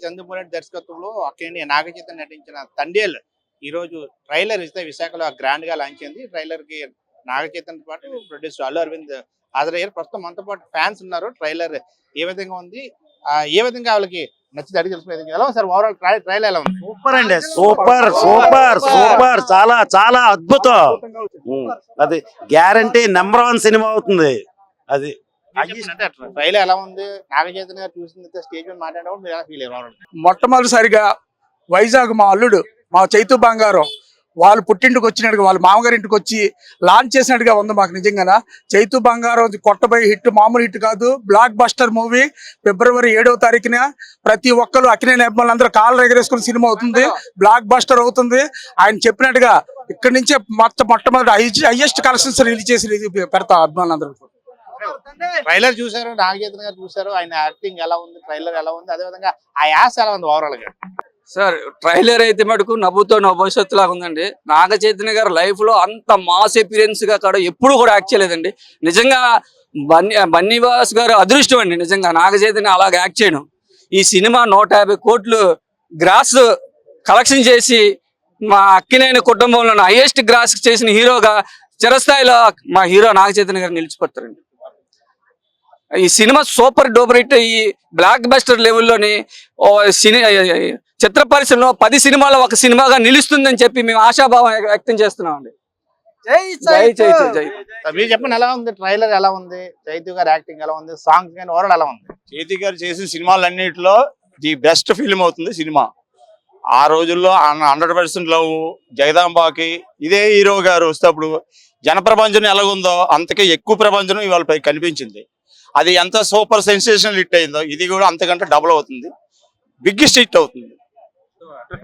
చంద్రమోహన్ దర్శకత్వంలో అక్కినేని నాగచైతన్య నటించిన తండేల్ ఈ రోజు ట్రైలర్ ఇస్తే విశాఖలో గ్రాండ్ గా లాంచ్ అయింది. ట్రైలర్ కి నాగచైతన్య పాటు ప్రొడ్యూసర్ అల్లు అరవింద్ హాజరయ్యారు. ప్రస్తుతం మనతో పాటు ఫ్యాన్స్ ఉన్నారు. ట్రైలర్ ఏ విధంగా ఉంది, ఏ విధంగా వాళ్ళకి నచ్చింది అడిగి తెలుసుకునేది. ఎలా ఉంది సార్ ఓవరాల్ ట్రైలర్ ఎలా ఉంది? సూపర్ అండి, సూపర్ సూపర్ సూపర్, చాలా చాలా అద్భుతం. అది గ్యారంటీ నెంబర్ 1 సినిమా అవుతుంది. అది ట్రైలర్ ఎలా ఉంది? నాగచైతన్య గారు చూసిన స్టేజ్ మీద మాట్లాడేటప్పుడు మీరు ఎలా ఫీల్ అయ్యారు? మొట్టమొదటిసారిగా వైజాగ్ మా అల్లుడు మా చైతు బంగారం వాళ్ళు పుట్టింటికి వచ్చినట్టుగా వాళ్ళ మామగారింటికి వచ్చి లాంచ్ చేసినట్టుగా ఉంది మాకు. నిజంగా చైతు బంగారం కొట్టబోయే హిట్ మామూలు హిట్ కాదు. బ్లాక్ బస్టర్ మూవీ ఫిబ్రవరి 7వ తారీఖున ప్రతి ఒక్కరు అక్కినేని అభిమానులు అందరూ కాళ్ళు ఎగరేసుకుని సినిమా అవుతుంది. బ్లాక్ బస్టర్ అవుతుంది. ఆయన చెప్పినట్టుగా ఇక్కడి నుంచే మొట్టమొదటి హైయెస్ట్ కలెక్షన్స్ రిలీజ్ చేసి పెడతా అభిమానులందరూ. ట్రైలర్ చూసారు, నాగచైతన్య గారు చూసారు, ఆయన యాక్టింగ్ ఎలా ఉంది, ట్రైలర్ ఎలా ఉంది, అదే విధంగా ఆ యాస్ ఎలా ఉంది ఓవరాల్ గా? సార్ ట్రైలర్ అయితే మటుకు నవ్వుతో నా భవిష్యత్తు లాగా ఉందండి. నాగచైతన్య గారు లైఫ్ లో అంత మాస్ ఎపీరియన్స్ గా కూడా ఎప్పుడు కూడా యాక్ట్ చేయలేదండి. నిజంగా బన్నీవాస్ గారు అదృష్టం అండి. నిజంగా నాగచైతన్య అలాగ యాక్ట్ చేయడం. ఈ సినిమా 150 కోట్లు గ్రాస్ కలెక్షన్ చేసి మా అక్కినేని కుటుంబంలో హైయెస్ట్ గ్రాస్ చేసిన హీరోగా చిరస్థాయిలో మా హీరో నాగచైతన్య గారు నిలిచిపోతారండి. ఈ సినిమా సూపర్ డూపర్ హిట్. ఈ బ్లాక్ బస్టర్ లెవెల్లోని చిత్ర పరిశ్రమలో 10 సినిమాలో ఒక సినిమాగా నిలుస్తుందని చెప్పి మేము ఆశాభావం వ్యక్తం చేస్తున్నాం అండి. జై చైతు జై. మీరు చెప్పండి ఎలా ఉంది ట్రైలర్, ఎలా ఉంది చైతు గారు యాక్టింగ్ ఎలా ఉంది, సాంగ్స్ కానీ ఓవరాల్ ఎలా ఉంది? చైతు గారు చేసిన సినిమాలన్నిటిలో ది బెస్ట్ ఫిల్మ్ అవుతుంది సినిమా. ఆ రోజుల్లో 100% లవ్, జగదాంబాకి ఇదే హీరో గారు వస్తేప్పుడు జనప్రపంచం ఎలాగుందో అంతకే ఎక్కువ ప్రపంచం ఇవాళ కనిపించింది. అది ఎంత సూపర్ సెన్సేషనల్ హిట్ అయిందో ఇది కూడా అంతకంటే డబుల్ అవుతుంది, బిగ్గెస్ట్ హిట్ అవుతుంది.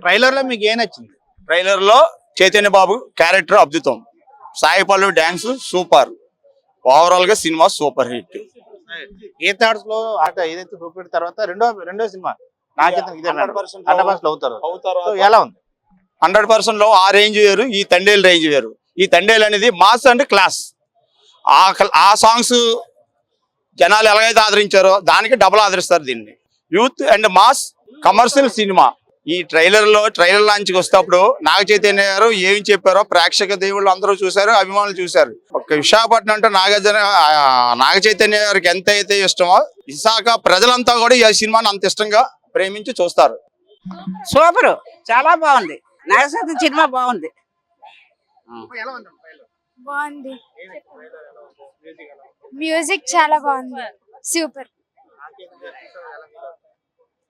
ట్రైలర్ లో మీకు ఏం నచ్చింది? ట్రైలర్ లో చైతన్య బాబు క్యారెక్టర్ అద్భుతం, Sai Pallavi dance super, overall గా సినిమా సూపర్ హిట్. గీతాడ్స్ లో ఏదైతే సూపర్ హిట్ తర్వాత రెండో సినిమా నాగచైతన్య 100% అవుతారు. ఎలా ఉంది? 100% లో ఆ రేంజ్ వేరు, ఈ తండేల్ రేంజ్ వేరు. ఈ తండేల్ అనేది మాస్ అండ్ క్లాస్. ఆ సాంగ్స్ జనాలు ఎలాగైతే ఆదరించారో దానికి డబుల్ ఆదరిస్తారు దీన్ని. Youth and mass commercial cinema. ఈ ట్రైలర్ లాంచ్కి వస్తేప్పుడు నాగచైతన్య గారు ఏమి చెప్పారో ప్రేక్షక దేవుళ్ళు అందరూ చూశారు, అభిమానులు చూశారు. ఒక విశాఖపట్నం అంటే నాగచైతన్య గారికి ఎంత అయితే ఇష్టమో విశాఖ ప్రజలంతా కూడా ఈ సినిమాని అంత ఇష్టంగా ప్రేమించి చూస్తారు. సూపర్, చాలా బాగుంది. నాగచైతన్య సినిమా బాగుంది. బాగుంది, మ్యూజిక్ చాలా బాగుంది, సూపర్,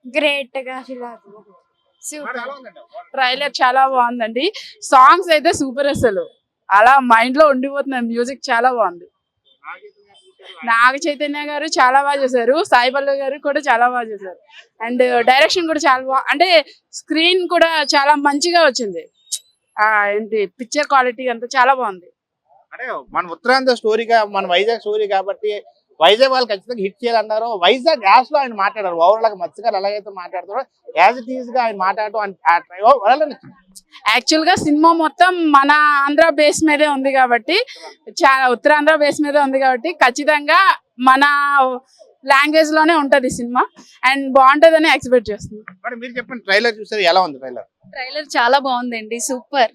గ్రేట్ గా ఫీల్ అవుతుంది. సూపర్ ట్రైలర్ చాలా బాగుందండి. సాంగ్స్ అయితే సూపర్, అసలు అలా మైండ్ లో ఉండిపోతున్నాయి. మ్యూజిక్ చాలా బాగుంది. నాగ చైతన్య గారు చాలా బాగా చేశారు, సాయి పల్లవి గారు కూడా చాలా బాగా చేశారు. అండ్ డైరెక్షన్ కూడా చాలా బాగా, అంటే స్క్రీన్ కూడా చాలా మంచిగా వచ్చింది. ఏంటి పిక్చర్ క్వాలిటీ అంతా చాలా బాగుంది. అంటే మన ఉత్తరాంధ్ర స్టోరీగా, మన వైజాగ్ స్టోరీ కాబట్టి వైజాగ్ వాళ్ళు ఖచ్చితంగా హిట్ చేయాలన్నారు. వైజాగ్ యాస్ లో ఆయన మాట్లాడారు. ఓవరాల్ మత్స్యకారు ఎలాగైతే మాట్లాడతారో యాజ్ ఇట్ ఈజ్ గా ఆయన మాట్లాడటం యాక్చువల్ గా సినిమా మొత్తం మన ఆంధ్ర బేస్ మీదే ఉంది కాబట్టి, చాలా ఉత్తరాంధ్ర బేస్ మీదే ఉంది కాబట్టి ఖచ్చితంగా మన లాంగ్వేజ్ లోనే ఉంటది సినిమా. అండ్ బాగుంటదని ఎక్స్పెక్ట్ చేస్తున్నాం. మీరు చెప్పండి, ట్రైలర్ చూసారు, ఎలా ఉంది ట్రైలర్? చాలా బాగుందండి, సూపర్.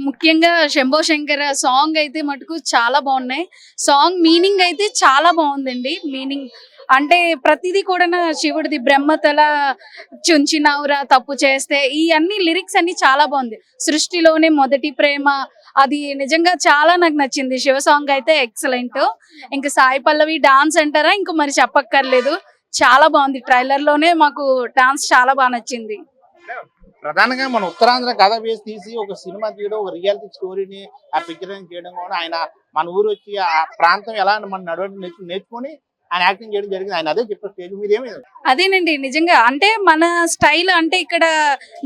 ముఖ్యంగా శంభో శంకర సాంగ్ అయితే మటుకు చాలా బాగున్నాయి. సాంగ్ మీనింగ్ అయితే చాలా బాగుందండి. మీనింగ్ అంటే ప్రతిదీ కూడా శివుడిది, బ్రహ్మతల చుంచినవురా తప్పు చేస్తే, ఈ అన్ని లిరిక్స్ అన్ని చాలా బాగుంది. సృష్టిలోనే మొదటి ప్రేమ, అది నిజంగా చాలా నాకు నచ్చింది. శివ సాంగ్ అయితే ఎక్సలెంట్. ఇంకా సాయి పల్లవి డాన్స్ అంటారా, ఇంక మరి చెప్పక్కర్లేదు, చాలా బాగుంది. ట్రైలర్ లోనే మాకు డాన్స్ చాలా బాగా నచ్చింది. ప్రధానంగా మన ఉత్తరాంధ్ర కథ బేస్ తీసి ఒక సినిమా తీయడం, ఒక రియాలిటీ స్టోరీని ఆ పిక్చరైజ్ చేయడం కూడా, ఆయన మన ఊరు వచ్చి ఆ ప్రాంతం ఎలా మన నడవడం నేర్చుకొని ఆయన యాక్టింగ్ చేయడం జరిగింది. ఆయన అదే చెప్పారు స్టేజ్ మీద. ఏమైంది? అదేనండి, నిజంగా అంటే మన స్టైల్, అంటే ఇక్కడ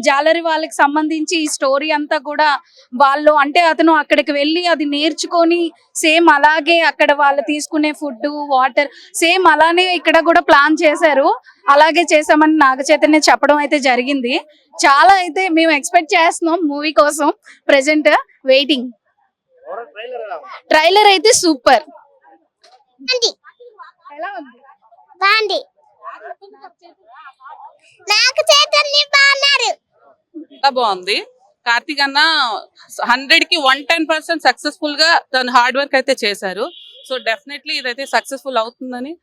జాలరి వాళ్ళకి సంబంధించి ఈ స్టోరీ అంతా కూడా వాళ్ళు, అంటే అతను అక్కడికి వెళ్ళి అది నేర్చుకొని సేమ్ అలాగే అక్కడ వాళ్ళు తీసుకునే ఫుడ్, వాటర్ సేమ్ అలానే ఇక్కడ కూడా ప్లాన్ చేశారు. అలాగే చేసామని నాగచైతన్య చెప్పడం అయితే జరిగింది. చాలా అయితే మేము ఎక్స్పెక్ట్ చేస్తున్నాం మూవీ కోసం. Present waiting. ట్రైలర్ అయితే సూపర్. నాగ చైతన్య బాగున్నారు. చాలా బాగుంది. కార్తీక్ అన్న 100కి 110% సక్సెస్ఫుల్ గా తన హార్డ్ వర్క్ అయితే చేశారు. సో డెఫినెట్లీ ఇదైతే సక్సెస్ఫుల్ అవుతుందని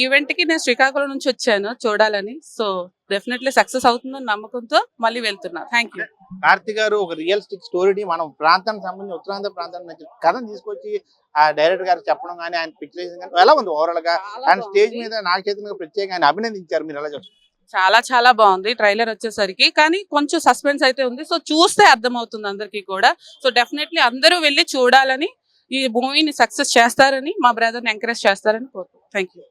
ఈవెంట్ కి నేను శ్రీకాకుళం నుంచి వచ్చాను చూడాలని. సో డెఫినెట్లీ సక్సెస్ అవుతుందని నమ్మకంతో మళ్ళీ వెళ్తున్నా. Thank you. కార్తీక్ గారు ఒక రియలిస్టిక్ స్టోరీని మనం ప్రాంతానికి సంబంధించి ఉత్తరాంధ్ర ప్రాంతానికి నుంచి కథను తీసుకొచ్చి ఆ డైరెక్టర్ గారు చెప్పడం కానీ ఆయన పిక్చరైజింగ్ కానీ ఎలా ఉంది ఓవరాల్ గా? ఆయన స్టేజ్ మీద నాగ చైతన్య ప్రత్యేకంగా ఆయన అభినందించారు. మీరు ఎలా చూస్తారు? చాలా చాలా బాగుంది ట్రైలర్ వచ్చేసరికి. కానీ కొంచెం సస్పెన్స్ అయితే ఉంది. సో చూస్తే అర్థమవుతుంది అందరికీ కూడా. సో డెఫినెట్లీ అందరూ వెళ్ళి చూడాలని, ఈ మూవీని సక్సెస్ చేస్తారని, మా బ్రదర్ని ఎంకరేజ్ చేస్తారని కోరుకుంటున్నాను. Thank you.